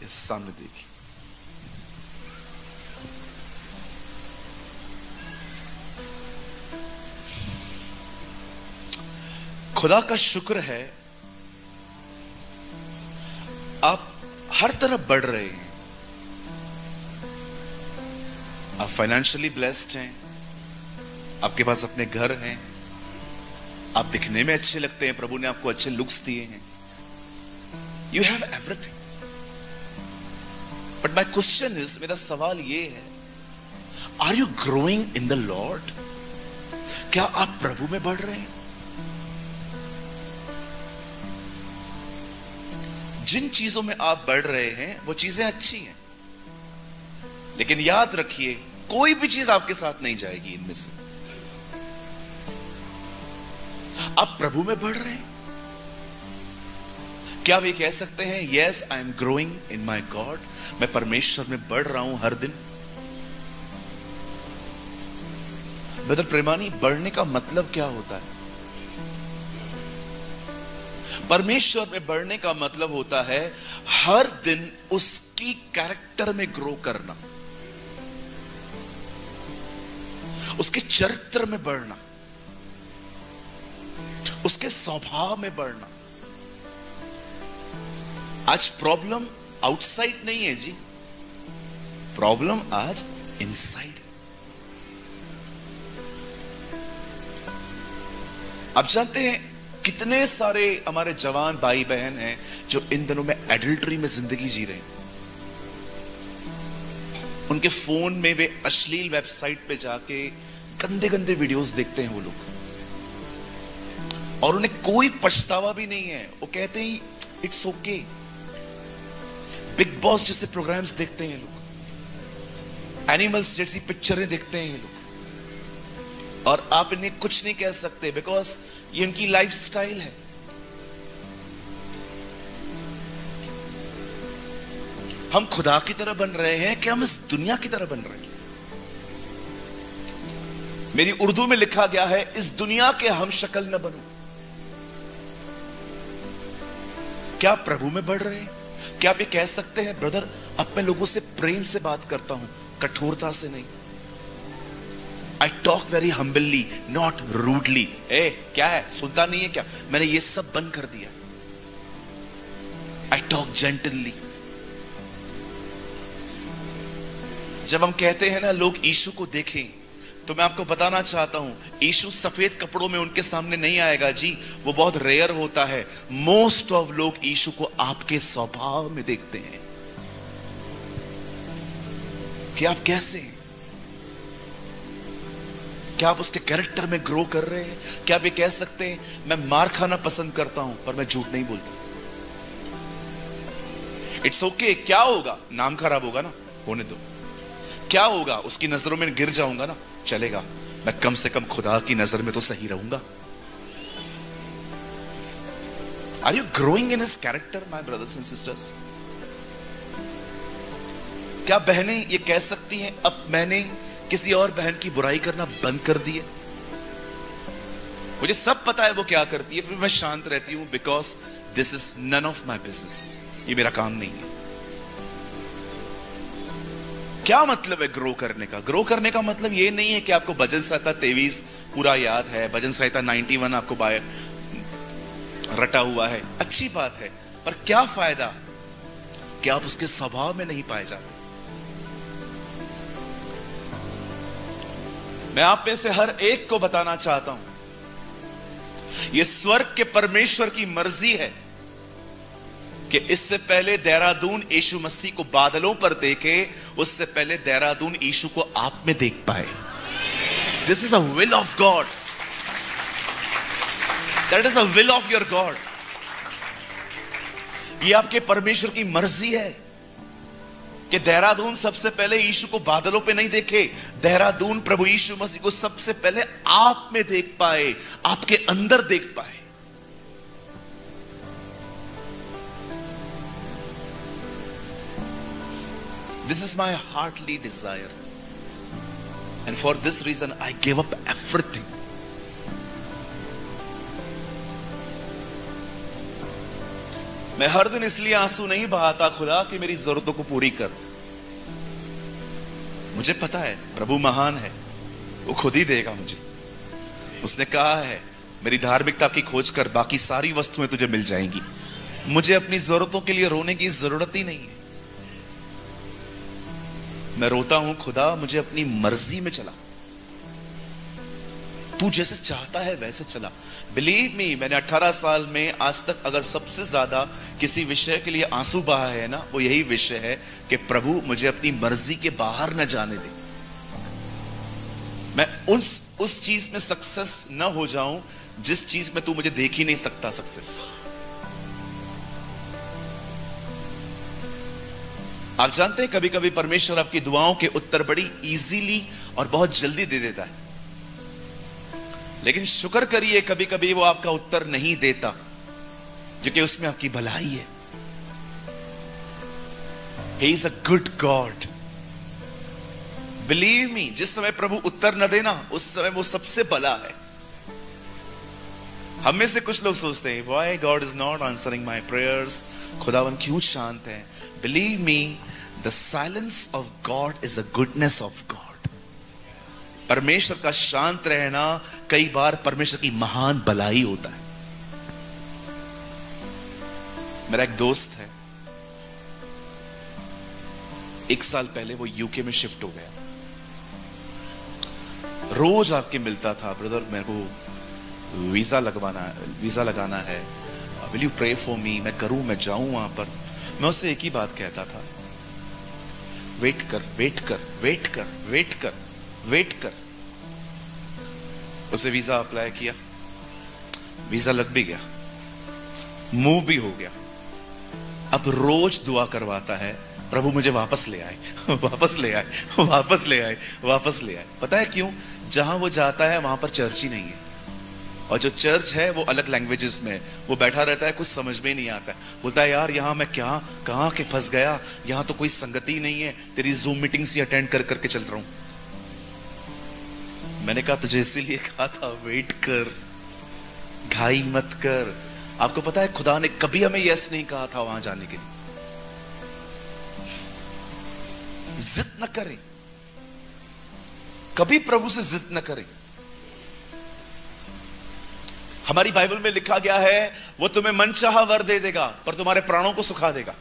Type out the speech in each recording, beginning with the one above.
सामने देखिए। खुदा का शुक्र है, आप हर तरफ बढ़ रहे हैं। आप फाइनेंशियली ब्लेस्ड हैं, आपके पास अपने घर हैं, आप दिखने में अच्छे लगते हैं, प्रभु ने आपको अच्छे लुक्स दिए हैं। You have everything. But my question is, मेरा सवाल यह है, are you growing in the lord? क्या आप प्रभु में बढ़ रहे हैं? जिन चीजों में आप बढ़ रहे हैं वो चीजें अच्छी हैं, लेकिन याद रखिए कोई भी चीज आपके साथ नहीं जाएगी इनमें से। आप प्रभु में बढ़ रहे हैं? क्या आप ये कह सकते हैं, yes I am growing in my God, मैं परमेश्वर में बढ़ रहा हूं हर दिन? ब्रदर प्रेमानी, बढ़ने का मतलब क्या होता है? परमेश्वर में बढ़ने का मतलब होता है हर दिन उसकी कैरेक्टर में ग्रो करना, उसके चरित्र में बढ़ना, उसके स्वभाव में बढ़ना। आज प्रॉब्लम आउटसाइड नहीं है जी, प्रॉब्लम आज इनसाइड है। आप जानते हैं कितने सारे हमारे जवान भाई बहन हैं जो इन दिनों में एडल्ट्री में जिंदगी जी रहे हैं। उनके फोन में वे अश्लील वेबसाइट पे जाके गंदे गंदे वीडियोस देखते हैं वो लोग, और उन्हें कोई पछतावा भी नहीं है। वो कहते हैं इट्स ओके। बिग बॉस जैसे प्रोग्राम्स देखते हैं लोग, एनिमल्स जैसी पिक्चरें देखते हैं ये लोग, और आप इन्हें कुछ नहीं कह सकते बिकॉज ये इनकी लाइफस्टाइल है। हम खुदा की तरह बन रहे हैं कि हम इस दुनिया की तरह बन रहे हैं? मेरी उर्दू में लिखा गया है, इस दुनिया के हम शक्ल न बनो। क्या आप प्रभु में बढ़ रहे हैं? क्या आप ये कह सकते हैं, ब्रदर अब मैं लोगों से प्रेम से बात करता हूं, कठोरता से नहीं। I talk very humbly, not rudely. क्या है, सुनता नहीं है क्या? मैंने ये सब बंद कर दिया। I talk gently. जब हम कहते हैं ना लोग यीशु को देखें, तो मैं आपको बताना चाहता हूं, यीशु सफेद कपड़ों में उनके सामने नहीं आएगा जी, वो बहुत रेयर होता है। मोस्ट ऑफ लोग यीशु को आपके स्वभाव में देखते हैं कि आप कैसे हैं। क्या आप उसके कैरेक्टर में ग्रो कर रहे हैं? क्या आप ये कह सकते हैं, मैं मार खाना पसंद करता हूं पर मैं झूठ नहीं बोलता? It's okay. क्या होगा? नाम खराब होगा ना, होने दो। क्या होगा? उसकी नजरों में गिर जाऊंगा ना, चलेगा। मैं कम से कम खुदा की नजर में तो सही रहूंगा। Are you growing in his character my brothers and sisters? क्या बहनें ये कह सकती हैं, अब मैंने किसी और बहन की बुराई करना बंद कर दी है? मुझे सब पता है वो क्या करती है, फिर मैं शांत रहती हूं because this is none of my business, ये मेरा काम नहीं है। क्या मतलब है ग्रो करने का? ग्रो करने का मतलब ये नहीं है कि आपको भजन संहिता 23 पूरा याद है, भजन संहिता 91 आपको रटा हुआ है। अच्छी बात है, पर क्या फायदा कि आप उसके स्वभाव में नहीं पाए जाते। मैं आप में से हर एक को बताना चाहता हूं, यह स्वर्ग के परमेश्वर की मर्जी है कि इससे पहले देहरादून यीशु मसीह को बादलों पर देखे, उससे पहले देहरादून यीशु को आप में देख पाए। This is a will of God, that is a will of your God. ये आपके परमेश्वर की मर्जी है कि देहरादून सबसे पहले यीशु को बादलों पे नहीं देखे, देहरादून प्रभु यीशु मसीह को सबसे पहले आप में देख पाए, आपके अंदर देख पाए। This is my heartly desire, and for this reason I gave up everything. मैं हर दिन इसलिए आंसू नहीं बहाता खुदा कि मेरी जरूरतों को पूरी कर। मुझे पता है प्रभु महान है, वो खुद ही देगा मुझे। उसने कहा है मेरी धार्मिकता की खोज कर, बाकी सारी वस्तुएं तुझे मिल जाएंगी। मुझे अपनी जरूरतों के लिए रोने की जरूरत ही नहीं है। मैं रोता हूं खुदा मुझे अपनी मर्जी में चला, तू जैसे चाहता है वैसे चला। बिलीव मी, मैंने 18 साल में आज तक अगर सबसे ज्यादा किसी विषय के लिए आंसू बहा है ना, वो यही विषय है कि प्रभु मुझे अपनी मर्जी के बाहर न जाने दे। मैं उस चीज में सक्सेस न हो जाऊं जिस चीज में तू मुझे देख ही नहीं सकता सक्सेस। आप जानते हैं कभी कभी परमेश्वर आपकी दुआओं के उत्तर बड़ी इजीली और बहुत जल्दी दे देता है, लेकिन शुक्र करिए कभी कभी वो आपका उत्तर नहीं देता, क्योंकि उसमें आपकी भलाई है। He is a good God. Believe me, जिस समय प्रभु उत्तर न देना उस समय वो सबसे भला है। हम में से कुछ लोग सोचते हैं Why God is not answering my prayers? खुदावन क्यों शांत है? Believe me, the silence of God is the goodness of God. परमेश्वर का शांत रहना कई बार परमेश्वर की महान भलाई होता है। मेरा एक दोस्त है, 1 साल पहले वो यूके में शिफ्ट हो गया। रोज आके मिलता था, ब्रदर मेरे को वीजा लगाना है, will you pray for me? मैं करूं, मैं जाऊं वहां पर। मैं उससे एक ही बात कहता था, वेट कर वेट कर वेट कर वेट कर वेट कर। उसे वीजा अप्लाई किया, वीजा लग भी गया, मूव भी हो गया। अब रोज दुआ करवाता है, प्रभु मुझे वापस ले आए, वापस ले आए, वापस ले आए, वापस ले आए। पता है क्यों? जहां वो जाता है वहां पर चर्च ही नहीं है, और जो चर्च है वो अलग लैंग्वेजेस में। वो बैठा रहता है, कुछ समझ में नहीं आता है। बोलता है यार यहाँ मैं क्या कहां के फंस गया, यहाँ तो कोई संगति नहीं है, तेरी जूम मीटिंग्स ही अटेंड कर करके चल रहा हूं। मैंने कहा तुझे इसीलिए कहा था वेट कर, घाई मत कर। आपको पता है खुदा ने कभी हमें यस नहीं कहा था वहां जाने के लिए। जिद न करें, कभी प्रभु से जिद न करें। हमारी बाइबल में लिखा गया है वो तुम्हें मनचाहा वर दे देगा पर तुम्हारे प्राणों को सुखा देगा।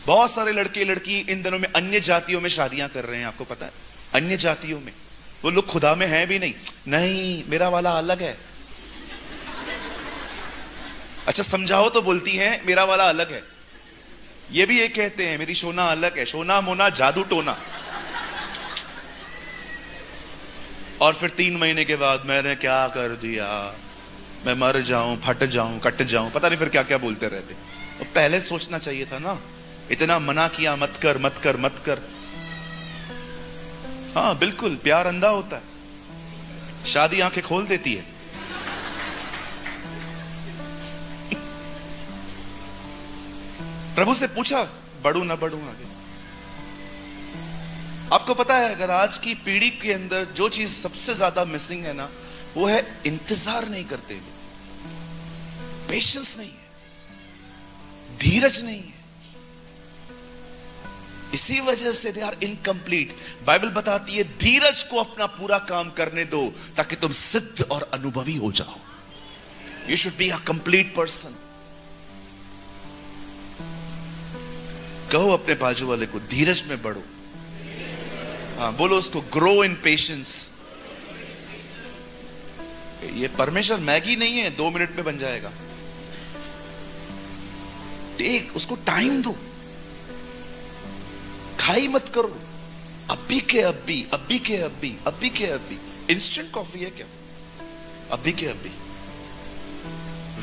बहुत सारे लड़के लड़की इन दिनों में अन्य जातियों में शादियां कर रहे हैं, आपको पता है? अन्य जातियों में वो लोग खुदा में हैं भी नहीं। नहीं, मेरा वाला अलग है। अच्छा समझाओ तो बोलती हैं मेरा वाला अलग है। ये भी ये कहते हैं मेरी सोना अलग है, सोना मोना जादू टोना। और फिर 3 महीने के बाद मैंने क्या कर दिया, मैं मर जाऊं, फट जाऊं, कट जाऊं, पता नहीं फिर क्या क्या बोलते रहते। तो पहले सोचना चाहिए था ना, इतना मना किया मत कर मत कर मत कर। हाँ बिल्कुल, प्यार अंधा होता है, शादी आंखें खोल देती है। प्रभु से पूछा बढ़ू ना बढ़ू आगे। आपको पता है अगर आज की पीढ़ी के अंदर जो चीज सबसे ज्यादा मिसिंग है ना, वो है इंतजार नहीं करते, पेशेंस नहीं है, धीरज नहीं है। इसी वजह से दे आर इनकम्प्लीट। बाइबल बताती है धीरज को अपना पूरा काम करने दो ताकि तुम सिद्ध और अनुभवी हो जाओ। You should be a complete person. कहो अपने बाजू वाले को धीरज में बढ़ो। हाँ बोलो उसको, ग्रो इन पेशेंस। ये परमेश्वर मैगी नहीं है 2 मिनट में बन जाएगा। टेक, उसको टाइम दो, खाई मत करो। अभी के अभी, अभी के अभी, अभी के अभी। इंस्टेंट कॉफी है क्या? अभी के अभी।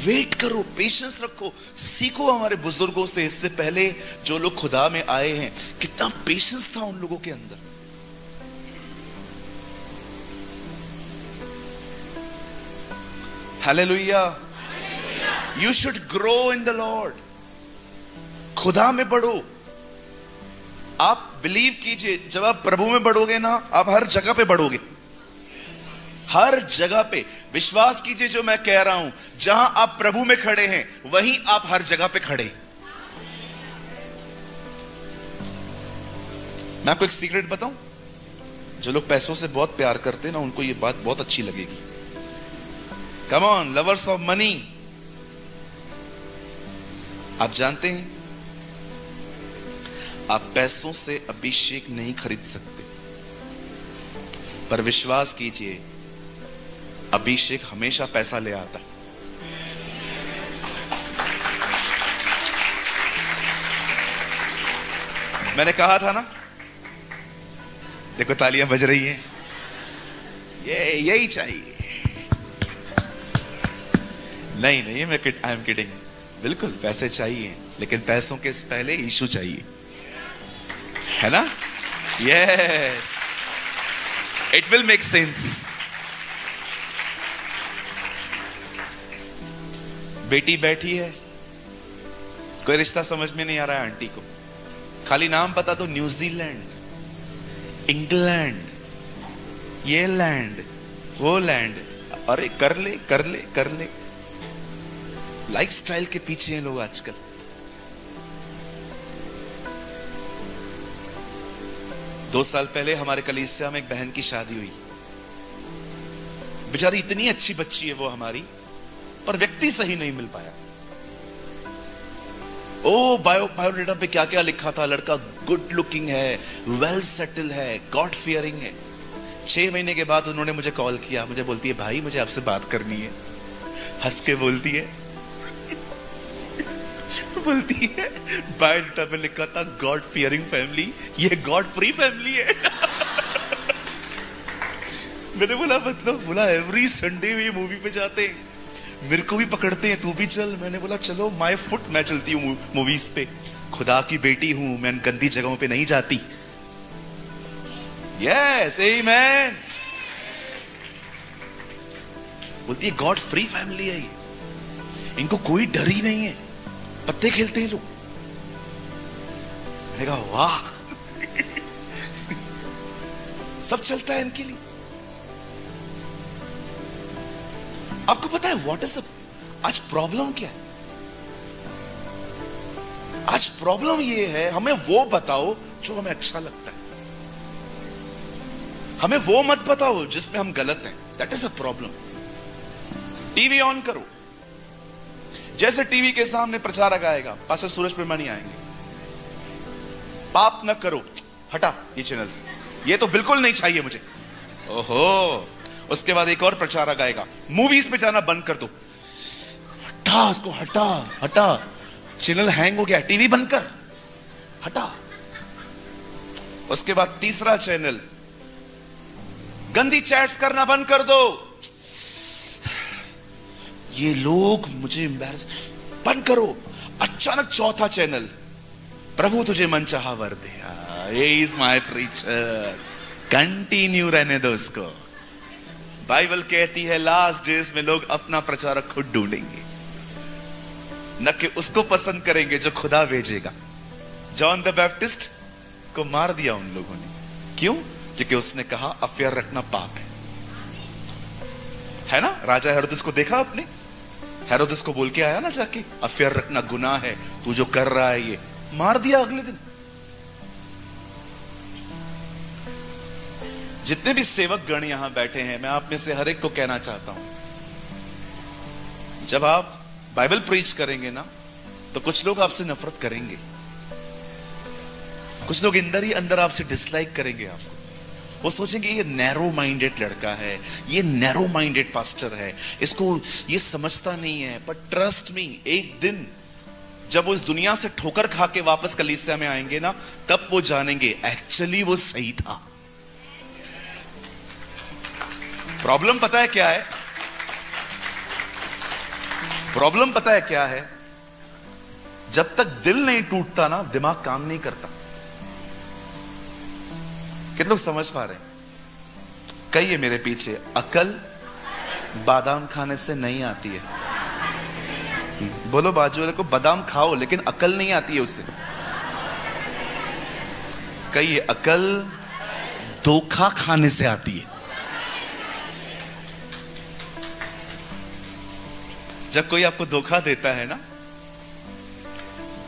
वेट करो, पेशेंस रखो। सीखो हमारे बुजुर्गों से, इससे पहले जो लोग खुदा में आए हैं, कितना पेशेंस था उन लोगों के अंदर। Hallelujah. You should grow in the Lord. खुदा में बढ़ो। आप बिलीव कीजिए, जब आप प्रभु में बढ़ोगे ना, आप हर जगह पे बढ़ोगे, हर जगह पे विश्वास कीजिए जो मैं कह रहा हूं, जहां आप प्रभु में खड़े हैं वहीं आप हर जगह पे खड़े। मैं आपको एक सीक्रेट बताऊं, जो लोग पैसों से बहुत प्यार करते हैं ना, उनको ये बात बहुत अच्छी लगेगी। Come on lovers of money, आप जानते हैं आप पैसों से अभिषेक नहीं खरीद सकते, पर विश्वास कीजिए अभिषेक हमेशा पैसा ले आता। मैंने कहा था ना, देखो तालियां बज रही हैं, यही चाहिए। नहीं नहीं, मैं आई एम किडिंग, बिल्कुल पैसे चाहिए, लेकिन पैसों के पहले यीशु चाहिए, है ना? Yes, it will make sense. बेटी बैठी है, कोई रिश्ता समझ में नहीं आ रहा है आंटी को, खाली नाम पता तो न्यूजीलैंड, इंग्लैंड, ये लैंड, वो लैंड, अरे कर ले कर ले कर ले। लाइफस्टाइल के पीछे हैं लोग आजकल। दो साल पहले हमारे कलीसिया में एक बहन की शादी हुई। बेचारी इतनी अच्छी बच्ची है वो हमारी, पर व्यक्ति सही नहीं मिल पाया। ओ बायोडेटा पे क्या क्या लिखा था, लड़का गुड लुकिंग है, वेल सेटल है, गॉड फियरिंग है। 6 महीने के बाद उन्होंने मुझे कॉल किया, मुझे बोलती है भाई मुझे आपसे बात करनी है। हंस के बोलती है बोलती है बायोडेटा पे लिखा था गॉड फियरिंग फैमिली, ये गॉड फ्री फैमिली है। मैंने बोला मतलब? बोला एवरी संडे वे मूवी पे जाते हैं, मेरे को भी पकड़ते हैं, तू भी चल। मैंने बोला चलो, माय फुट, मैं चलती हूँ मूवीज पे, खुदा की बेटी हूं मैं, गंदी जगहों पे नहीं जाती। Yes amen. बोलती है गॉड फ्री फैमिली है ये, इनको कोई डर ही नहीं है, पत्ते खेलते हैं लोग। मैंने कहा वाह सब चलता है इनके लिए। आपको पता है व्हाट इज आज प्रॉब्लम क्या है? आज प्रॉब्लम ये है, हमें वो बताओ जो हमें अच्छा लगता है, हमें वो मत बताओ जिसमें हम गलत हैं। That is a problem. TV on करो, जैसे टीवी के सामने प्रचारक आएगा, पास्टर सूरज प्रमाणी आएंगे, पाप न करो, हटा ये चैनल, ये तो बिल्कुल नहीं चाहिए मुझे। ओहो, उसके बाद एक और प्रचारक आएगा, मूवीज में जाना बंद कर दो, हटा उसको, हटा हटा, चैनल हैंग हो गया, टीवी बंद कर, हटा। उसके बाद तीसरा चैनल, गंदी चैट्स करना बंद कर दो, ये लोग मुझे एम्बैरस, बंद करो। अचानक चौथा चैनल, प्रभु तुझे मनचाहा वर दे, ये इज माय प्रीचर, कंटिन्यू रहने दो उसको। बाइबल कहती है लास्ट डेज में लोग अपना प्रचारक खुद ढूंढेंगे, न कि उसको पसंद करेंगे जो खुदा भेजेगा। जॉन द बैप्टिस्ट को मार दिया उन लोगों ने, क्यों? क्योंकि उसने कहा अफेयर रखना पाप है ना? राजा हेरोदेस को देखा आपने? हेरोदेस को बोल के आया ना जाके, अफेयर रखना गुनाह है, तू जो कर रहा है ये, मार दिया अगले दिन। जितने भी सेवक गण यहां बैठे हैं, मैं आप में से हर एक को कहना चाहता हूं, जब आप बाइबल प्रीच करेंगे ना, तो कुछ लोग आपसे नफरत करेंगे, कुछ लोग अंदर ही अंदर आपसे डिसलाइक करेंगे आपको। वो सोचेंगे ये नैरो माइंडेड लड़का है, ये नैरो माइंडेड पास्टर है, इसको ये समझता नहीं है। पर ट्रस्ट मी, एक दिन जब वो इस दुनिया से ठोकर खा के वापस कलीसिया में आएंगे ना, तब वो जानेंगे एक्चुअली वो सही था। प्रॉब्लम पता है क्या है? प्रॉब्लम पता है क्या है? जब तक दिल नहीं टूटता ना, दिमाग काम नहीं करता। कितने लोग समझ पा रहे हैं? कहिए मेरे पीछे, अकल बादाम खाने से नहीं आती है। बोलो बाजू वाले को, बादाम खाओ लेकिन अकल नहीं आती है उससे। कहिए, अकल धोखा खाने से आती है। जब कोई आपको धोखा देता है ना,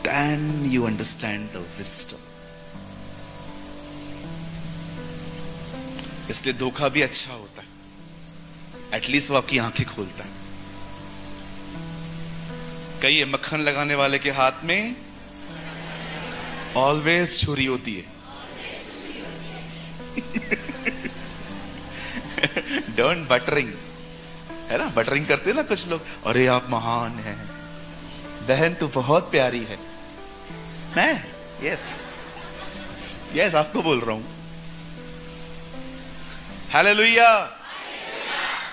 then you understand the wisdom. इसलिए धोखा भी अच्छा होता है, एटलीस्ट वो आपकी आंखें खोलता है। कई ये मक्खन लगाने वाले के हाथ में ऑलवेज छुरी होती है। डोंट बटरिंग, है ना, बटरिंग करते हैं ना कुछ लोग, अरे आप महान हैं, बहन तू बहुत प्यारी है। मैं यस आपको बोल रहा हूं। हालेलुया।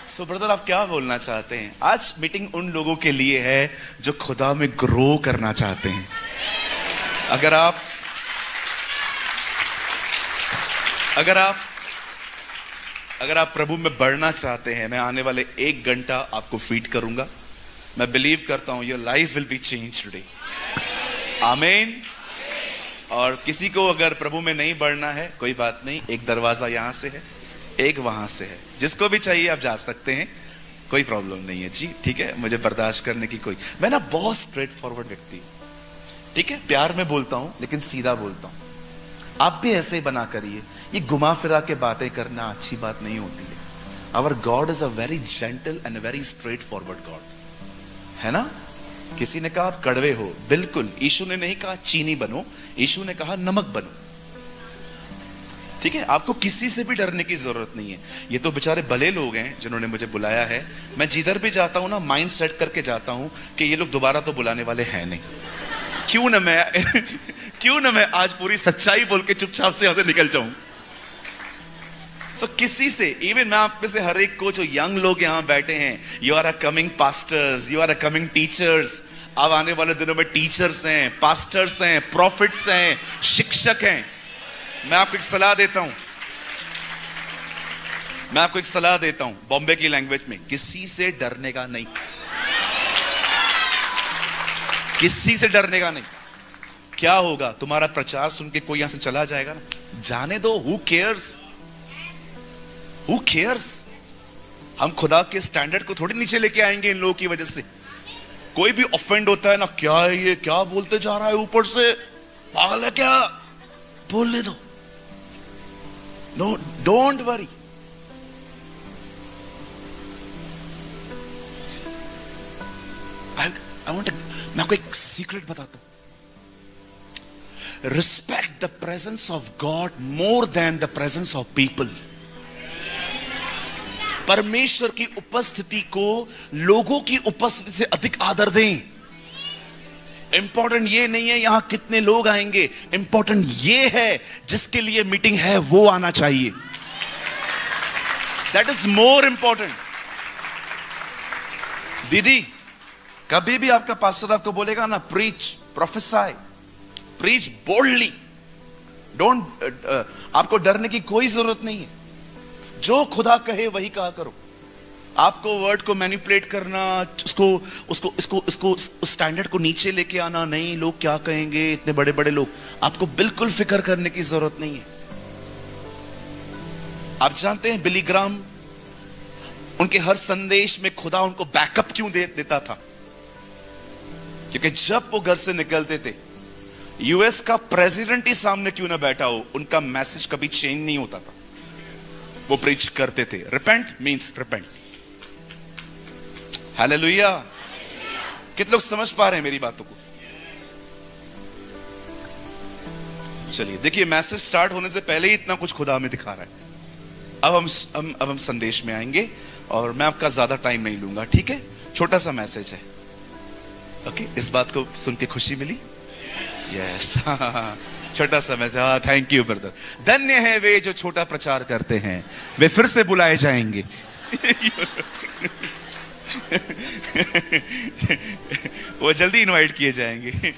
सो ब्रदर, आप क्या बोलना चाहते हैं? आज मीटिंग उन लोगों के लिए है जो खुदा में ग्रो करना चाहते हैं। अगर आप प्रभु में बढ़ना चाहते हैं, मैं आने वाले 1 घंटा आपको फीड करूंगा। मैं बिलीव करता हूं your life will be change today. आमीन। और किसी को अगर प्रभु में नहीं बढ़ना है, कोई बात नहीं, एक दरवाजा यहां से है, एक वहां से है, जिसको भी चाहिए आप जा सकते हैं, कोई प्रॉब्लम नहीं है जी, ठीक है। मुझे बर्दाश्त करने की कोई, मैं ना बहुत स्ट्रेट फॉरवर्ड व्यक्ति हूं, ठीक है। प्यार में बोलता हूं लेकिन सीधा बोलता हूं। आप भी ऐसे ही बना करिए। ये घुमा फिरा के बातें करना अच्छी बात नहीं होती है। Our God is a very gentle and very straightforward God, है ना। किसी ने कहा आप कड़वे हो, बिल्कुल। यीशु ने नहीं कहा चीनी बनो, यीशु ने कहा नमक बनो, ठीक है। आपको किसी से भी डरने की जरूरत नहीं है। ये तो बेचारे भले लोग हैं जिन्होंने मुझे बुलाया है। मैं जिधर भी जाता हूं ना, माइंड सेट करके जाता हूं कि ये लोग दोबारा तो बुलाने वाले हैं नहीं। क्यों ना मैं आज पूरी सच्चाई बोल के चुपचाप से यहां से निकल जाऊं। So, किसी से, इवन मैं आप में से हर एक को, जो यंग लोग यहां बैठे हैं, you are a coming pastors, you are a coming teachers. अब आने वाले दिनों में टीचर्स हैं, पास्टर्स हैं, प्रॉफिट्स हैं, शिक्षक हैं। मैं आपको एक सलाह देता हूं, बॉम्बे की लैंग्वेज में, किसी से डरने का नहीं, किसी से डरने का नहीं। क्या होगा? तुम्हारा प्रचार सुन के कोई यहां से चला जाएगा ना, जाने दो। Who cares? हम खुदा के स्टैंडर्ड को थोड़ी नीचे लेके आएंगे इन लोगों की वजह से। कोई भी ऑफेंड होता है ना, क्या है ये, क्या बोलते जा रहा है, ऊपर से पागल है क्या, बोलने दो। No, don't worry. मैं आपको एक सीक्रेट बताता हूं। Respect the presence of God more than the presence of people. परमेश्वर की उपस्थिति को लोगों की उपस्थिति से अधिक आदर दें। इंपॉर्टेंट ये नहीं है यहां कितने लोग आएंगे, इंपॉर्टेंट ये है जिसके लिए मीटिंग है वो आना चाहिए। That is more important. दीदी, कभी भी आपका पास्टर आपको बोलेगा ना, प्रीच, प्रोफेसाई, प्रीच बोल्डली, डोंट, आपको डरने की कोई जरूरत नहीं है। जो खुदा कहे वही कहा करो। आपको वर्ड को मैनिपुलेट करना, उसको स्टैंडर्ड को नीचे लेके आना नहीं, लोग क्या कहेंगे, इतने बड़े बड़े लोग, आपको बिल्कुल फिक्र करने की जरूरत नहीं है। आप जानते हैं बिली ग्राम, उनके हर संदेश में खुदा उनको बैकअप क्यों देता था? क्योंकि जब वो घर से निकलते थे, यूएस का प्रेसिडेंट ही सामने क्यों ना बैठा हो, उनका मैसेज कभी चेंज नहीं होता था। वो प्रीच करते थे, रिपेंट मींस रिपेंट। हालेलुया। कितने लोग समझ पा रहे हैं मेरी बातों को? चलिए देखिए, मैसेज स्टार्ट होने से पहले ही इतना कुछ खुदा हमें दिखा रहा है। अब हम संदेश में आएंगे और मैं आपका ज्यादा टाइम नहीं लूंगा, ठीक है। छोटा सा मैसेज है, ओके। इस बात को सुन के खुशी मिली? यस। छोटा सा मैसेज। हाँ, थैंक यू ब्रदर। धन्य है वे जो छोटा प्रचार करते हैं, वे फिर से बुलाए जाएंगे। वो जल्दी इनवाइट किए जाएंगे।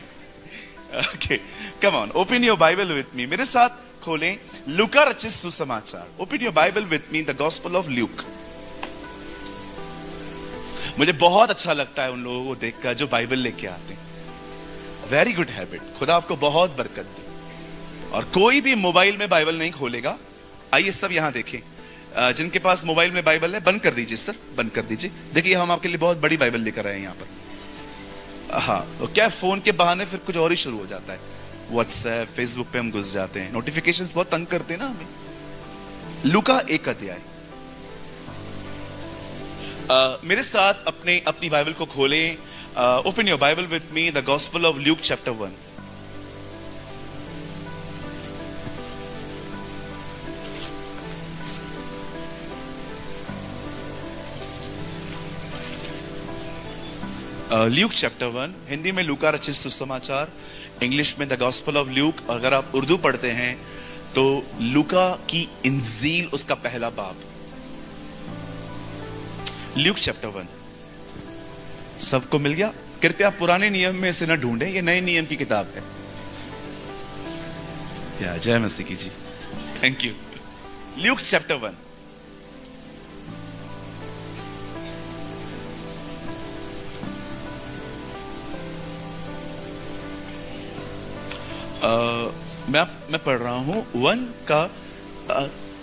Okay, come on, open your Bible with me. मेरे साथ खोलें लूका रचित सुसमाचार। Open your Bible with me, the gospel of Luke. मुझे बहुत अच्छा लगता है उन लोगों को देखकर जो बाइबल लेके आते हैं। वेरी गुड हैबिट, खुदा आपको बहुत बरकत दे। और कोई भी मोबाइल में बाइबल नहीं खोलेगा। आइए सब यहां देखें, जिनके पास मोबाइल में बाइबल है बंद कर दीजिए सर, बंद कर दीजिए। देखिए हम आपके लिए बहुत बड़ी बाइबल लेकर आए हैं यहाँ पर। हाँ, तो क्या फोन के बहाने फिर कुछ और ही शुरू हो जाता है। व्हाट्सएप, फेसबुक पे हम घुस जाते हैं, नोटिफिकेशंस बहुत तंग करते हैं ना हमें। लूका 1 अध्याय। मेरे साथ अपनी बाइबल को खोलें। Open your Bible with me, the gospel of Luke chapter 1। Luke chapter 1, Hindi में लूका रचित सुसमाचार, इंग्लिश में द गॉस्पेल ऑफ ल्यूक। और अगर आप उर्दू पढ़ते हैं तो लूका की इंजील, उसका पहला बाब। ल्यूक चैप्टर 1 सबको मिल गया? कृपया पुराने नियम में इसे न ढूंढें, ये नए नियम की किताब है। या जय मसीह की जी, थैंक यू। Luke chapter 1। मैं पढ़ रहा हूं 1 का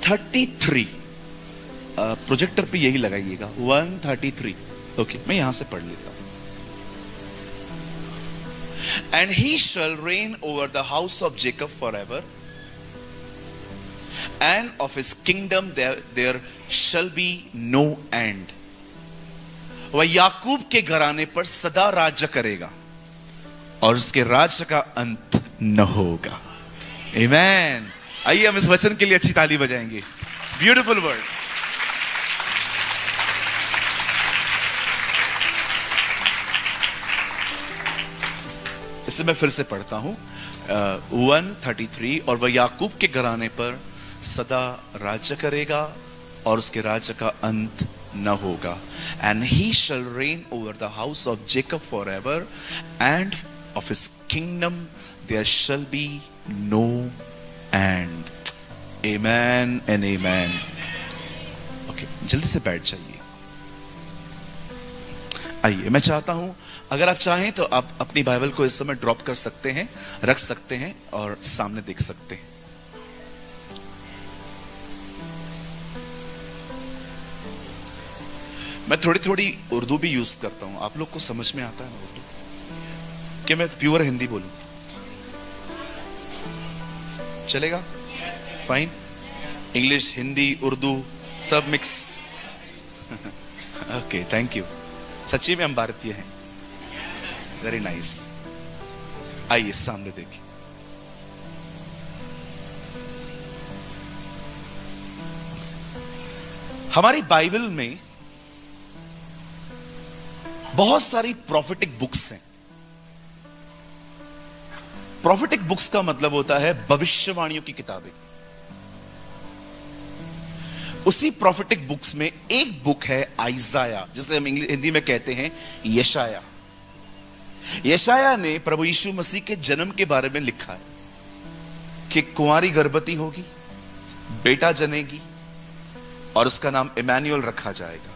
33। प्रोजेक्टर पे यही लगाइएगा, 133। ओके, मैं यहां से पढ़ लेता हूं। And he shall reign over the house of Jacob for ever, and of his kingdom there shall be no end. वह याकूब के घराने पर सदा राज्य करेगा और उसके राज्य का अंत न होगा। आमीन। आइए हम इस वचन के लिए अच्छी ताली बजाएंगे। Beautiful word. इसे मैं फिर से पढ़ता हूं। 133। और वह याकूब के घराने पर सदा राज्य करेगा और उसके राज्य का अंत न होगा। And he shall reign over the house of Jacob for ever, and of his kingdom there shall be no end. Amen and amen. Okay, जल्दी से बैठ जाइए। आइए, मैं चाहता हूं अगर आप चाहें तो आप अपनी बाइबल को इस समय ड्रॉप कर सकते हैं, रख सकते हैं और सामने देख सकते हैं। मैं थोड़ी थोड़ी उर्दू भी यूज करता हूं। आप लोग को समझ में आता है ना उर्दू? कि मैं प्योर हिंदी बोलूं चलेगा? फाइन। इंग्लिश, हिंदी, उर्दू सब मिक्स। Okay, thank you. सच्ची में हम भारतीय हैं। Very nice. आइए सामने देखिए। हमारी बाइबल में बहुत सारी प्रोफेटिक बुक्स हैं। प्रोफेटिक बुक्स का मतलब होता है भविष्यवाणियों की किताबें। उसी प्रोफेटिक बुक्स में एक बुक है आइजाया, जिसे हम हिंदी में कहते हैं यशाया। यशाया ने प्रभु यीशु मसीह के जन्म के बारे में लिखा है कि कुंवारी गर्भवती होगी, बेटा जनेगी और उसका नाम इमैनुअल रखा जाएगा।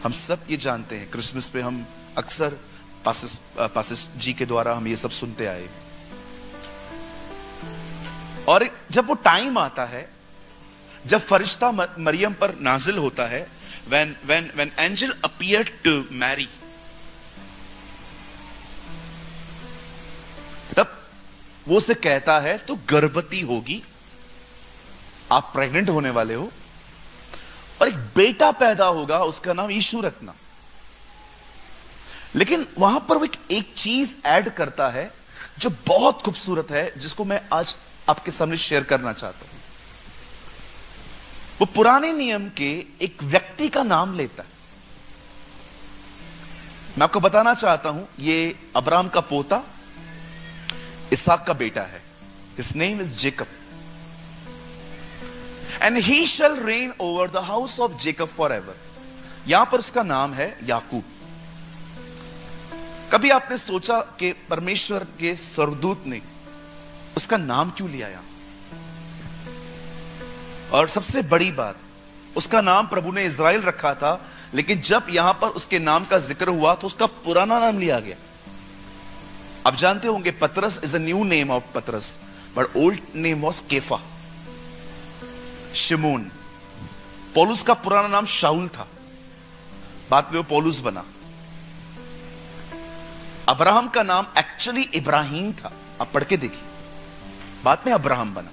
हम सब ये जानते हैं, क्रिसमस पे हम अक्सर पासिस जी के द्वारा हम ये सब सुनते आए। और जब वो टाइम आता है, जब फरिश्ता मरियम पर नाजिल होता है, when angel appeared to Mary, तब वो से कहता है तो गर्भवती होगी, आप प्रेग्नेंट होने वाले हो और एक बेटा पैदा होगा, उसका नाम यीशु रखना। लेकिन वहां पर वो एक चीज ऐड करता है जो बहुत खूबसूरत है, जिसको मैं आज आपके सामने शेयर करना चाहता हूं। वो पुराने नियम के एक व्यक्ति का नाम लेता है। मैं आपको बताना चाहता हूं, ये अब्राहम का पोता इसहाक का बेटा है। His name is Jacob. And he shall reign over the house of Jacob for ever. यहां पर उसका नाम है याकूब। कभी आपने सोचा कि परमेश्वर के स्वर्गदूत ने उसका नाम क्यों लिया यहां? और सबसे बड़ी बात, उसका नाम प्रभु ने इज़राइल रखा था, लेकिन जब यहां पर उसके नाम का जिक्र हुआ तो उसका पुराना नाम लिया गया। आप जानते होंगे पतरस is a new name of पतरस, बट ओल्ड नेम वाज केफा, शिमोन, पौलुस का पुराना नाम शाऊल था, बाद में वो पौलुस बना। अब्राहम का नाम एक्चुअली इब्राहिम था, आप पढ़ के देखिए, बाद में अब्राहम बना।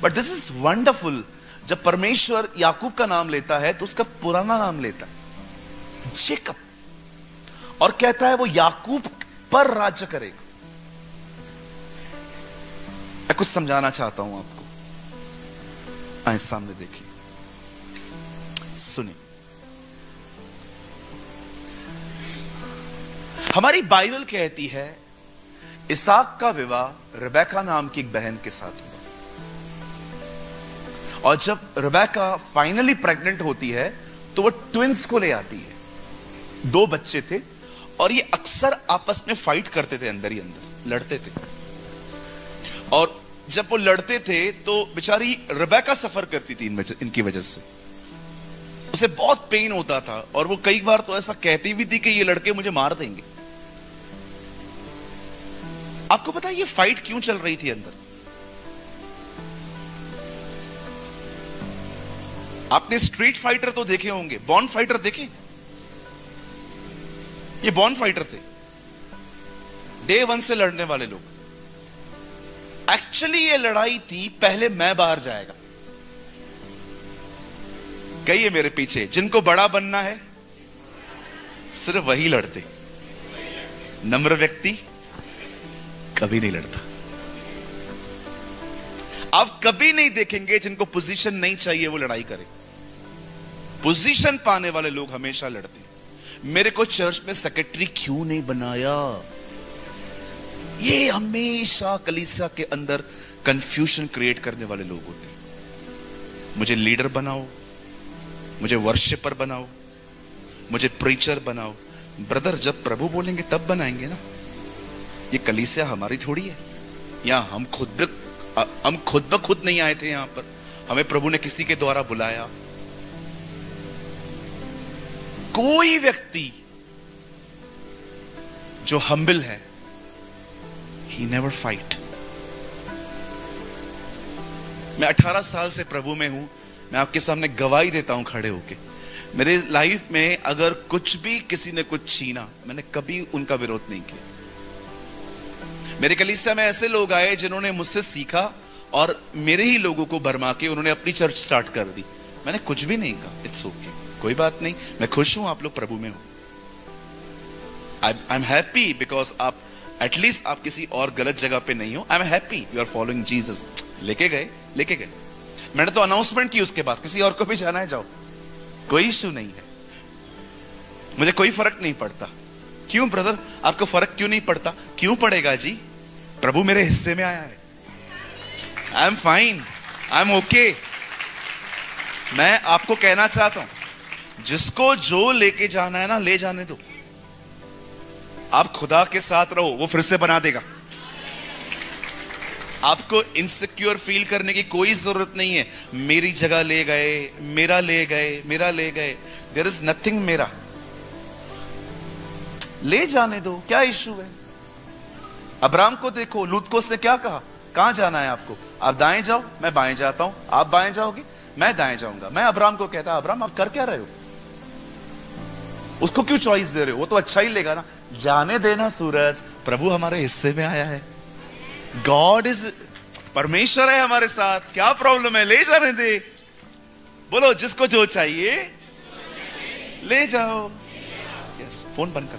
बट दिस इज वंडरफुल, जब परमेश्वर याकूब का नाम लेता है तो उसका पुराना नाम लेता है जेकब, और कहता है वो याकूब पर राज्य करेगा। मैं कुछ समझाना चाहता हूं आपको, आए सामने देखिए, सुनिए। हमारी बाइबल कहती है इसहाक का विवाह रिबेका नाम की एक बहन के साथ हुआ, और जब रिबेका फाइनली प्रेग्नेंट होती है तो वो ट्विंस को ले आती है। 2 बच्चे थे, और ये अक्सर आपस में फाइट करते थे, अंदर ही अंदर लड़ते थे। और जब वो लड़ते थे तो बेचारी रिबेका सफर करती थी इनकी वजह से, उसे बहुत पेन होता था, और वो कई बार तो ऐसा कहती भी थी कि ये लड़के मुझे मार देंगे। आपको पता है ये फाइट क्यों चल रही थी अंदर? आपने स्ट्रीट फाइटर तो देखे होंगे, बॉर्न फाइटर देखे? ये बॉर्न फाइटर थे, डे 1 से लड़ने वाले लोग। एक्चुअली ये लड़ाई थी पहले मैं बाहर जाएगा। कहिए मेरे पीछे, जिनको बड़ा बनना है सिर्फ वही लड़ते, नम्र व्यक्ति कभी नहीं लड़ता। आप कभी नहीं देखेंगे जिनको पोजीशन नहीं चाहिए वो लड़ाई करे। पोजीशन पाने वाले लोग हमेशा लड़ते हैं। मेरे को चर्च में सेक्रेटरी क्यों नहीं बनाया? ये हमेशा कलीसिया के अंदर कंफ्यूजन क्रिएट करने वाले लोग होते हैं। मुझे लीडर बनाओ, मुझे वर्शिपर बनाओ, मुझे प्रीचर बनाओ। ब्रदर, जब प्रभु बोलेंगे तब बनाएंगे ना। ये कलीसिया हमारी थोड़ी है। यहां हम खुद ब खुद नहीं आए थे, यहां पर हमें प्रभु ने किसी के द्वारा बुलाया। कोई व्यक्ति जो हम्बल है, he never fight। मैं 18 साल से प्रभु में हूं, मैं आपके सामने गवाही देता हूं खड़े होके। मेरे लाइफ में अगर कुछ भी किसी ने कुछ छीना, मैंने कभी उनका विरोध नहीं किया। मेरे कलीसिया में ऐसे लोग आए जिन्होंने मुझसे सीखा और मेरे ही लोगों को भरमा के उन्होंने अपनी चर्च स्टार्ट कर दी। मैंने कुछ भी नहीं कहा, इट्स ओके, कोई बात नहीं, मैं खुश हूं आप लोग प्रभु में हो। आई एम हैप्पी बिकॉज आप एटलीस्ट आप किसी और गलत जगह पे नहीं हो। I am happy you are following Jesus. लेके गए। मैंने तो अनाउंसमेंट की उसके बाद, किसी और को भी जाना है जाओ, कोई इश्यू नहीं है, मुझे कोई फर्क नहीं पड़ता। क्यों ब्रदर, आपको फर्क क्यों नहीं पड़ता? क्यों पड़ेगा जी, प्रभु मेरे हिस्से में आया है। I am fine, I am okay. मैं आपको कहना चाहता हूं, जिसको जो लेके जाना है ना, ले जाने दो। आप खुदा के साथ रहो, वो फिर से बना देगा। आपको इनसिक्योर फील करने की कोई जरूरत नहीं है। मेरी जगह ले गए, मेरा ले गए, देयर इज नथिंग मेरा। ले जाने दो, क्या इशू है? अब्राहम को देखो, लूत को उसने क्या कहा, कहां जाना है आपको? आप दाएं जाओ, मैं बाएं जाता हूं। आप बाएं जाओगे, मैं दाएं जाऊंगा। मैं अब्राहम को कहता, अब्राहम आप कर क्या रहे हो? उसको क्यों चॉइस दे रहे हो? वो तो अच्छा ही लेगा ना। जाने देना सूरज, प्रभु हमारे हिस्से में आया है। गॉड इज, परमेश्वर है हमारे साथ, क्या प्रॉब्लम है? ले जाने दे। बोलो, जिसको जो चाहिए ले जाओ। यस, फोन बंद कर,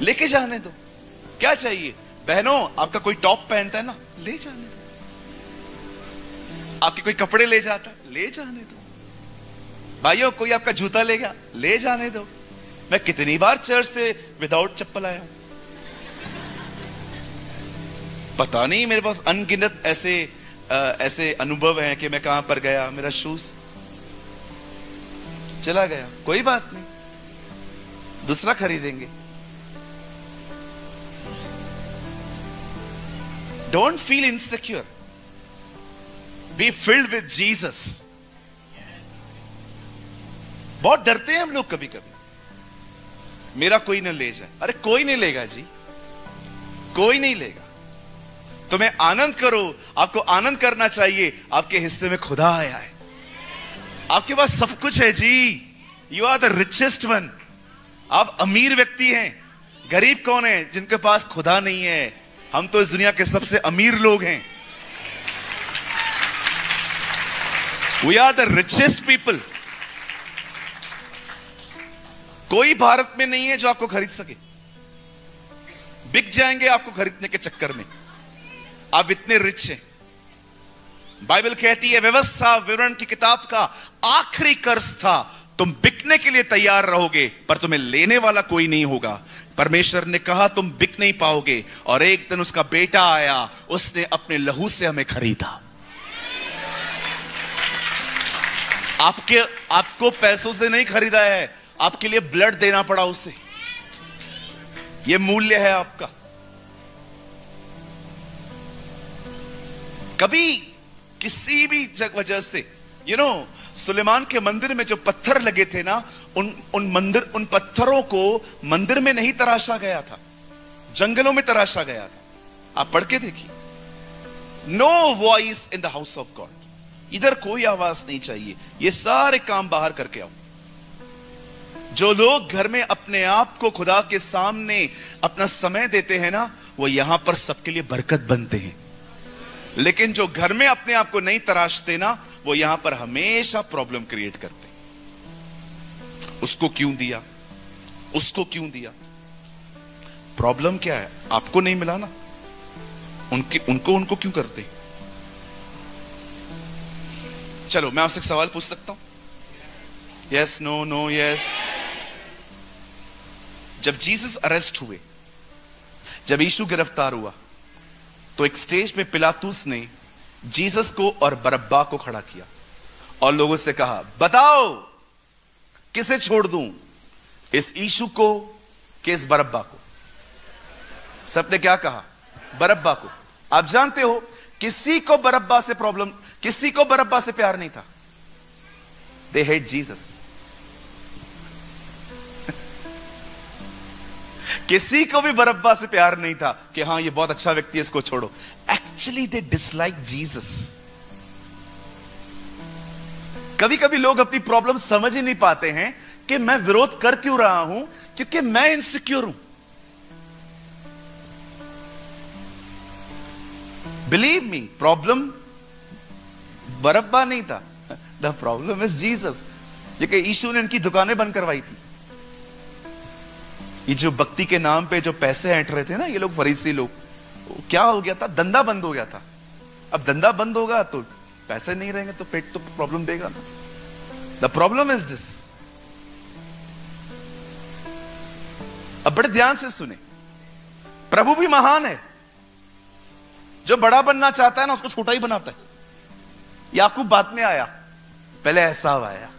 लेके जाने दो। क्या चाहिए? बहनों, आपका कोई टॉप पहनता है ना, ले जाने दो। आपके कोई कपड़े ले जाता, ले जाने दो। भाइयों, कोई आपका जूता ले गया, ले जाने दो। मैं कितनी बार चर्च से विदाउट चप्पल आया हूं, पता नहीं, मेरे पास अनगिनत ऐसे अनुभव हैं कि मैं कहां पर गया, मेरा शूज चला गया, कोई बात नहीं, दूसरा खरीदेंगे। Don't feel insecure, be filled with Jesus. बहुत डरते हैं हम लोग कभी कभी, मेरा कोई ना ले जाए। अरे कोई नहीं लेगा जी, कोई नहीं लेगा। तुम्हें आनंद करो, आपको आनंद करना चाहिए। आपके हिस्से में खुदा आया है, आपके पास सब कुछ है जी। You are the richest one. आप अमीर व्यक्ति हैं। गरीब कौन है? जिनके पास खुदा नहीं है। हम तो इस दुनिया के सबसे अमीर लोग हैं। We are the richest people. कोई भारत में नहीं है जो आपको खरीद सके। बिक जाएंगे आपको खरीदने के चक्कर में, आप इतने रिच हैं। बाइबल कहती है व्यवस्था विवरण की किताब का आखिरी कर्ज था। तुम बिकने के लिए तैयार रहोगे पर तुम्हें लेने वाला कोई नहीं होगा। परमेश्वर ने कहा तुम बिक नहीं पाओगे, और एक दिन उसका बेटा आया, उसने अपने लहू से हमें खरीदा। आपको पैसों से नहीं खरीदा है, आपके लिए ब्लड देना पड़ा उसे। यह मूल्य है आपका। कभी किसी भी वजह से सुलेमान के मंदिर में जो पत्थर लगे थे ना, उन पत्थरों को मंदिर में नहीं तराशा गया था, जंगलों में तराशा गया था। आप पढ़ के देखिए, no voice in the house of God. इधर कोई आवाज नहीं चाहिए, ये सारे काम बाहर करके आओ। जो लोग घर में अपने आप को खुदा के सामने अपना समय देते हैं ना, वो यहां पर सबके लिए बरकत बनते हैं। लेकिन जो घर में अपने आप को नहीं तराशते ना, वो यहां पर हमेशा प्रॉब्लम क्रिएट करते हैं। उसको क्यों दिया, उसको क्यों दिया? प्रॉब्लम क्या है? आपको नहीं मिला ना, उनको क्यों करते? चलो मैं आपसे एक सवाल पूछ सकता हूं? Yes, no, no, yes. जब जीसस अरेस्ट हुए, जब यीशु गिरफ्तार हुआ, तो एक स्टेज पे पिलातुस ने जीसस को और बरअब्बा को खड़ा किया और लोगों से कहा बताओ किसे छोड़ दूं, इस यीशु को कि इस बरअब्बा को? सबने क्या कहा? बरअब्बा को। आप जानते हो किसी को बरअब्बा से प्रॉब्लम, किसी को बरअब्बा से प्यार नहीं था। They hate Jesus. किसी को भी बरअब्बा से प्यार नहीं था कि हाँ ये बहुत अच्छा व्यक्ति है, इसको छोड़ो। Actually they dislike Jesus. कभी कभी लोग अपनी प्रॉब्लम समझ ही नहीं पाते हैं कि मैं विरोध कर क्यों रहा हूं, क्योंकि मैं इनसिक्योर हूं। बिलीव मी, प्रॉब्लम बरअब्बा नहीं था, द प्रॉब्लम इज जीसस। क्योंकि यीशु ने इनकी दुकानें बंद करवाई थी। ये जो भक्ति के नाम पे जो पैसे ऐंठ रहे थे ना ये लोग, फरीसी लोग, क्या हो गया था? धंधा बंद हो गया था। अब धंधा बंद होगा तो पैसे नहीं रहेंगे तो पेट तो प्रॉब्लम देगा ना। The problem is this. अब बड़े ध्यान से सुने, प्रभु भी महान है। जो बड़ा बनना चाहता है ना उसको छोटा ही बनाता है। याकूब बाद में आया, पहले एसाव आया।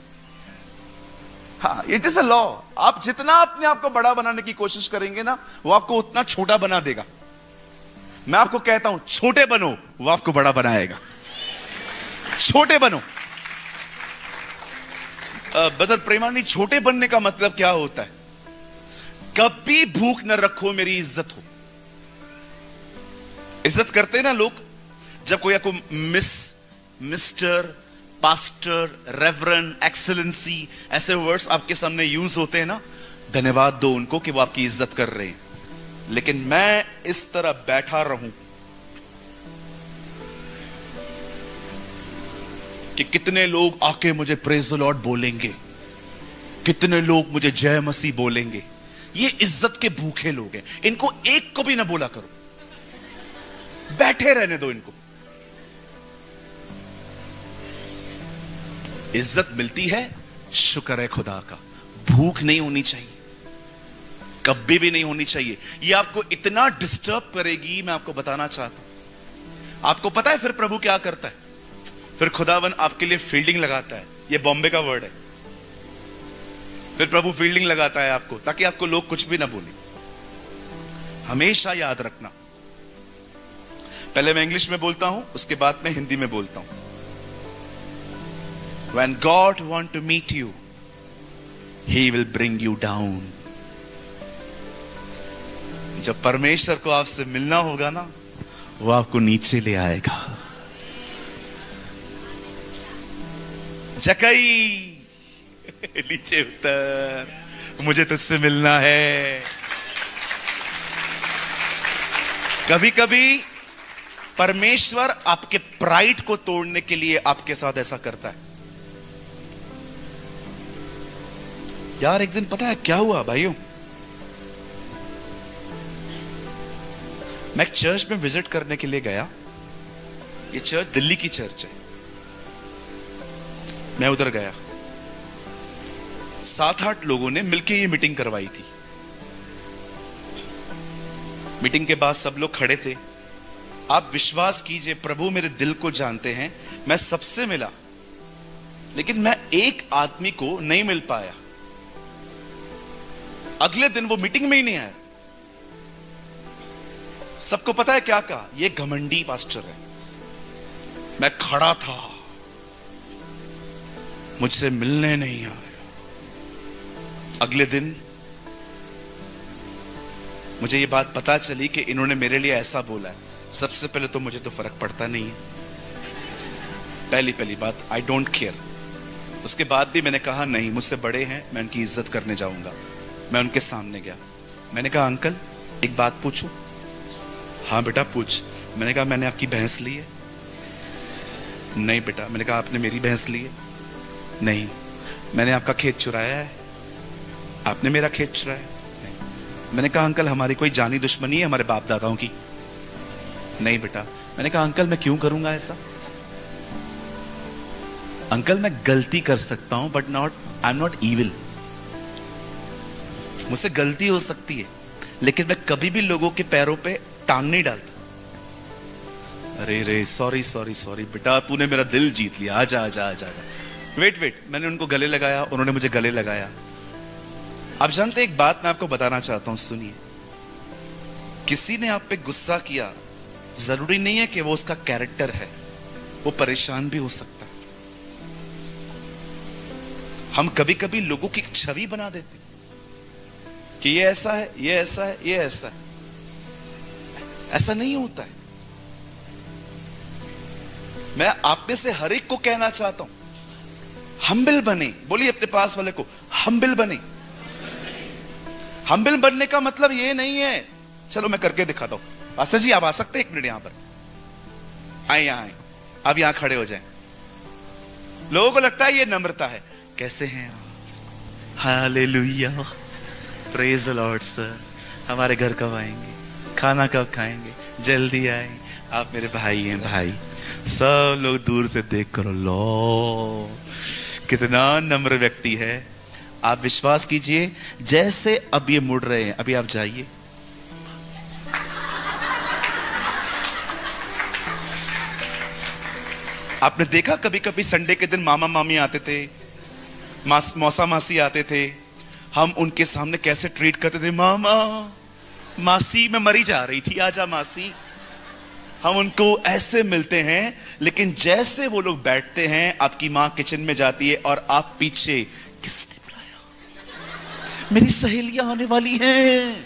हाँ, इट इज अ लॉ। आप जितना अपने आप को बड़ा बनाने की कोशिश करेंगे ना, वो आपको उतना छोटा बना देगा। मैं आपको कहता हूं छोटे बनो, वो आपको बड़ा बनाएगा। छोटे बनो। ब्रदर प्रेमानी, छोटे बनने का मतलब क्या होता है? कभी भूख न रखो, मेरी इज्जत हो। इज्जत करते हैं ना लोग, जब कोई आपको मिस्टर, पास्टर, रेवरेंड, एक्सेलेंसी, ऐसे वर्ड्स आपके सामने यूज होते हैं ना, धन्यवाद दो उनको कि वो आपकी इज्जत कर रहे हैं। लेकिन मैं इस तरह बैठा रहूं कि कितने लोग आके मुझे प्रेज द लॉर्ड बोलेंगे, कितने लोग मुझे जय मसीह बोलेंगे। ये इज्जत के भूखे लोग हैं। इनको एक को भी ना बोला करो, बैठे रहने दो इनको। इज्जत मिलती है, शुक्र है खुदा का। भूख नहीं होनी चाहिए, कभी भी नहीं होनी चाहिए। ये आपको इतना डिस्टर्ब करेगी, मैं आपको बताना चाहता हूं। आपको पता है फिर प्रभु क्या करता है? फिर खुदावन आपके लिए फील्डिंग लगाता है। ये बॉम्बे का वर्ड है। फिर प्रभु फील्डिंग लगाता है आपको, ताकि आपको लोग कुछ भी ना बोले। हमेशा याद रखना, पहले मैं इंग्लिश में बोलता हूं, उसके बाद मैं हिंदी में बोलता हूं। When God want to meet you, He will bring you down. जब परमेश्वर को आपसे मिलना होगा ना, वो आपको नीचे ले आएगा। जकई नीचे उतर, मुझे तुझसे मिलना है। कभी कभी परमेश्वर आपके प्राइड को तोड़ने के लिए आपके साथ ऐसा करता है। यार एक दिन पता है क्या हुआ भाइयों, मैं एक चर्च में विजिट करने के लिए गया। ये चर्च दिल्ली की चर्च है। मैं उधर गया, 7-8 लोगों ने मिलकर ये मीटिंग करवाई थी। मीटिंग के बाद सब लोग खड़े थे। आप विश्वास कीजिए, प्रभु मेरे दिल को जानते हैं, मैं सबसे मिला, लेकिन मैं एक आदमी को नहीं मिल पाया। अगले दिन वो मीटिंग में ही नहीं आया। सबको पता है क्या कहा, ये घमंडी पास्टर है। मैं खड़ा था, मुझसे मिलने नहीं आया। अगले दिन मुझे ये बात पता चली कि इन्होंने मेरे लिए ऐसा बोला है। सबसे पहले तो मुझे तो फर्क पड़ता नहीं है, पहली बात, आई डोंट केयर। उसके बाद भी मैंने कहा नहीं, मुझसे बड़े हैं, मैं उनकी इज्जत करने जाऊंगा। मैं उनके सामने गया, मैंने कहा अंकल एक बात पूछूं? हाँ बेटा पूछ। मैंने कहा मैंने आपकी भैंस ली है? नहीं बेटा। मैंने कहा आपने मेरी भैंस ली है? नहीं। मैंने आपका खेत चुराया है? आपने मेरा खेत चुराया? नहीं। मैंने कहा अंकल हमारी कोई जानी दुश्मनी है हमारे बाप दादाओं की? नहीं बेटा। मैंने कहा अंकल मैं क्यों करूंगा ऐसा? अंकल मैं गलती कर सकता हूं but I am not evil. मुझसे गलती हो सकती है, लेकिन मैं कभी भी लोगों के पैरों पे टांग नहीं डालता। अरे रे सॉरी बेटा, तूने मेरा दिल जीत लिया, आजा आजा आजा आजा। वेट। मैंने उनको गले लगाया, उन्होंने मुझे गले लगाया। आप जानते एक बात मैं आपको बताना चाहता हूं, सुनिए। किसी ने आप पे गुस्सा किया, जरूरी नहीं है कि वो उसका कैरेक्टर है, वो परेशान भी हो सकता है। हम कभी कभी लोगों की एक छवि बना देते कि ये ऐसा है, ये ऐसा है, ये ऐसा है। ऐसा नहीं होता है। मैं आप में से हर एक को कहना चाहता हूं, हम्बिल बने। बोलिए अपने पास वाले को, हम्बिल बने। हम्बिल बनने का मतलब ये नहीं है, चलो मैं करके दिखाता हूं। पास्टर जी आप आ सकते हैं 1 मिनट यहां पर? आए यहां आए, अब यहां खड़े हो जाएं। लोगों को लगता है ये नम्रता है। कैसे हैं आप? Hallelujah, praise the Lord sir. हमारे घर कब आएंगे? खाना कब खाएंगे? जल्दी आए, आप मेरे भाई हैं भाई। सब लोग दूर से देख करो, लो कितना नम्र व्यक्ति है। आप विश्वास कीजिए, जैसे अब ये मुड़ रहे हैं, अभी आप जाइए, आपने देखा कभी कभी संडे के दिन मामा मामी आते थे, मौसा मासी आते थे, हम उनके सामने कैसे ट्रीट करते थे? मामा मासी मैं मरी जा रही थी, आजा मासी। हम उनको ऐसे मिलते हैं, लेकिन जैसे वो लोग बैठते हैं, आपकी मां किचन में जाती है और आप पीछे, किसने बुलाया? मेरी सहेलियां आने वाली हैं।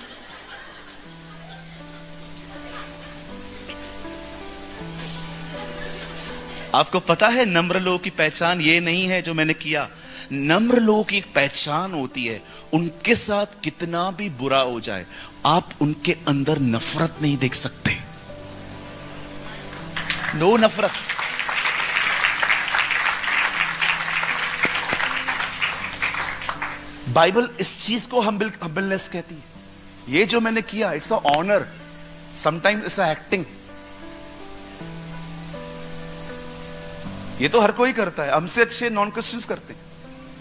आपको पता है नम्र लोगों की पहचान ये नहीं है जो मैंने किया। नम्र लोगों की एक पहचान होती है, उनके साथ कितना भी बुरा हो जाए, आप उनके अंदर नफरत नहीं देख सकते। नो नफरत। बाइबल इस चीज को हम्बलनेस कहती है। ये जो मैंने किया, it's a honour, sometimes it's a acting. ये तो हर कोई करता है, हमसे अच्छे नॉन क्रिश्चियंस करते हैं।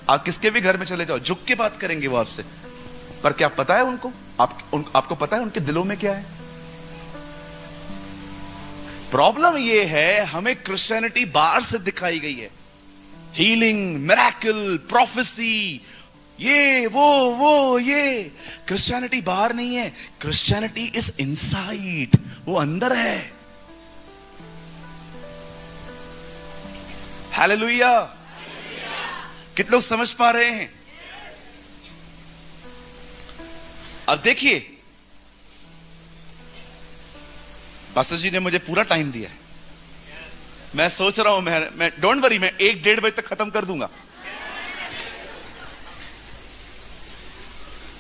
आप किसके भी घर में चले जाओ, झुक के बात करेंगे वो आपसे। पर क्या पता है उनको, आपको पता है उनके दिलों में क्या है? प्रॉब्लम ये है, हमें क्रिश्चियनिटी बाहर से दिखाई गई है। हीलिंग, मिरेकल, प्रोफेसी, ये वो ये। क्रिश्चियनिटी बाहर नहीं है, क्रिश्चियनिटी इज इनसाइड, वो अंदर है। हालेलुया। कितने लोग समझ पा रहे हैं? अब देखिए, पास्टर जी ने मुझे पूरा टाइम दिया है। मैं सोच रहा हूं मैं डोंट वरी, मैं 1-1:30 बजे तक खत्म कर दूंगा।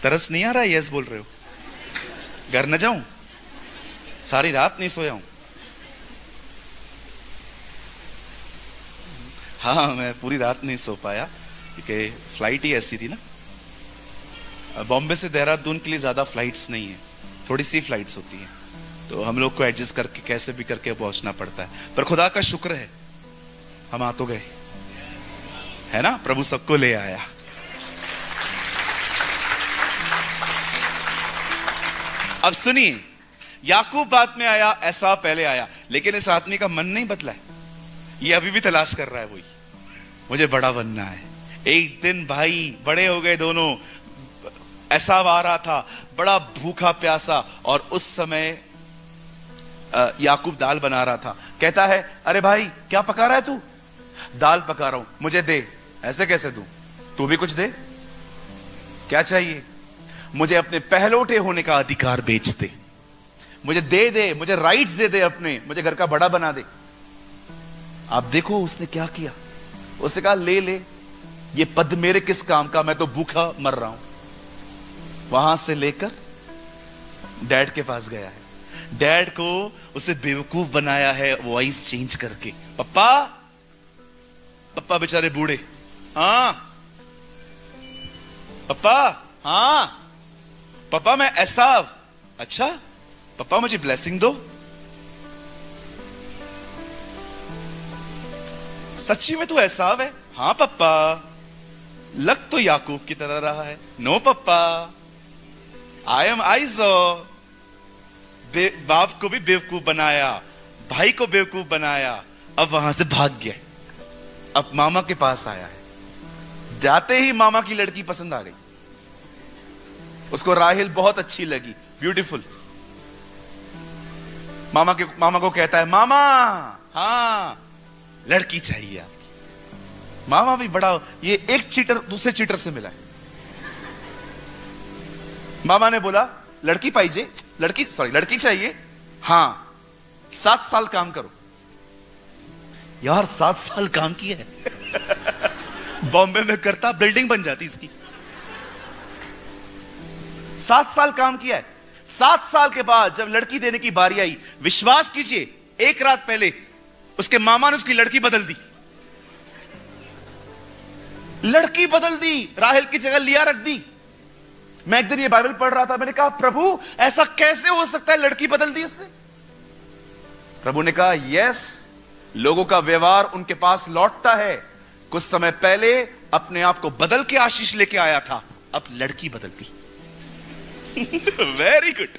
तरस नहीं आ रहा है? यस बोल रहे हो? घर न जाऊं? सारी रात नहीं सोया हूं। हाँ, मैं पूरी रात नहीं सो पाया क्योंकि फ्लाइट ही ऐसी थी ना। बॉम्बे से देहरादून के लिए ज्यादा फ्लाइट्स नहीं है, थोड़ी सी फ्लाइट्स होती हैं, तो हम लोग को एडजस्ट करके कैसे भी करके पहुंचना पड़ता है। पर खुदा का शुक्र है हम आ तो गए, है ना? प्रभु सबको ले आया। अब सुनिए, याकूब बाद में आया, ऐसा पहले आया, लेकिन इस आदमी का मन नहीं बदला है। ये अभी भी तलाश कर रहा है वही, मुझे बड़ा बनना है। एक दिन भाई बड़े हो गए दोनों, ऐसा आ रहा था बड़ा भूखा प्यासा, और उस समय याकूब दाल बना रहा था। कहता है, अरे भाई क्या पका रहा है तू? दाल पका रहा हूं, मुझे दे। ऐसे कैसे दूं? तू भी कुछ दे। क्या चाहिए? मुझे अपने पहलौठे होने का अधिकार बेच दे, मुझे दे दे, मुझे राइट्स दे दे अपने, मुझे घर का बड़ा बना दे। आप देखो उसने क्या किया। उसने कहा, ले ले, ये पद मेरे किस काम का, मैं तो भूखा मर रहा हूं। वहां से लेकर डैड के पास गया है, डैड को उसे बेवकूफ बनाया है वॉइस चेंज करके। पप्पा, पप्पा बेचारे बूढ़े, हाँ पप्पा, हाँ पप्पा मैं एसाव। अच्छा पप्पा मुझे ब्लेसिंग दो। सच्ची में तू एसाव है? हाँ पप्पा। लग तो याकूब की तरह रहा है। नो पप्पा, आई एम आइजो। बाप को भी बेवकूफ बनाया, भाई को बेवकूफ बनाया, अब वहां से भाग गया, अब मामा के पास आया है। जाते ही मामा की लड़की पसंद आ गई उसको। राहेल बहुत अच्छी लगी, ब्यूटीफुल। मामा को कहता है, मामा हाँ लड़की चाहिए आपकी। मामा भी बड़ा, ये एक चीटर दूसरे चीटर से मिला है। मामा ने बोला, लड़की पाइजे, लड़की चाहिए, हाँ 7 साल काम करो। यार 7 साल काम किया है बॉम्बे में करता बिल्डिंग बन जाती इसकी। 7 साल काम किया है। 7 साल के बाद जब लड़की देने की बारी आई, विश्वास कीजिए, एक रात पहले उसके मामा ने उसकी लड़की बदल दी। लड़की बदल दी, राहेल की जगह लिया रख दी। मैं एक दिन ये बाइबल पढ़ रहा था, मैंने कहा प्रभु ऐसा कैसे हो सकता है, लड़की बदल दी उसने? प्रभु ने कहा, यस, लोगों का व्यवहार उनके पास लौटता है। कुछ समय पहले अपने आप को बदल के आशीष लेके आया था, अब लड़की बदल गई। Very good.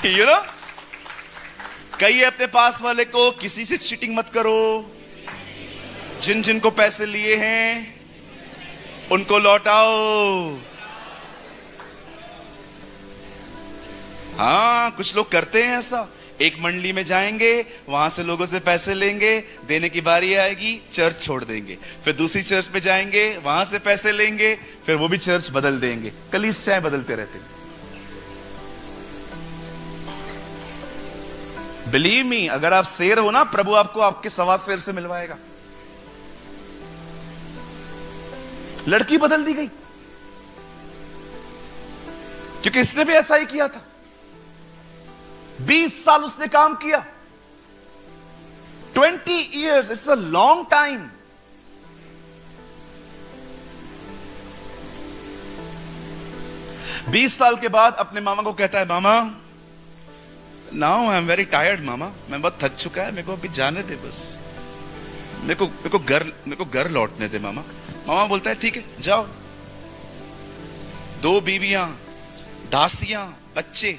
यू नो, कहिए अपने पास वाले को, किसी से चीटिंग मत करो। जिन जिन को पैसे लिए हैं उनको लौटाओ। हाँ, कुछ लोग करते हैं ऐसा। एक मंडली में जाएंगे, वहां से लोगों से पैसे लेंगे, देने की बारी आएगी चर्च छोड़ देंगे। फिर दूसरी चर्च पे जाएंगे, वहां से पैसे लेंगे, फिर वो भी चर्च बदल देंगे। कलीसियाएं बदलते रहते हैं। बिलीव मी, अगर आप शेर हो ना, प्रभु आपको आपके 1.25 शेर से मिलवाएगा। लड़की बदल दी गई क्योंकि इसने भी ऐसा ही किया था। 20 साल उसने काम किया। 20 years, it's a long time. बीस साल के बाद अपने मामा को कहता है, मामा now I am very tired मामा, मैं बहुत थक चुका है, मेरे को अभी जाने दे बस, मेरे को घर लौटने दे मामा। मामा बोलता है, ठीक है जाओ। 2 बीवियां, दासियां, बच्चे,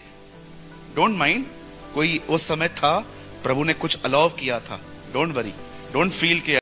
डोंट माइंड। कोई उस समय था, प्रभु ने कुछ अलाउ किया था। डोंट वरी, डोंट फील कि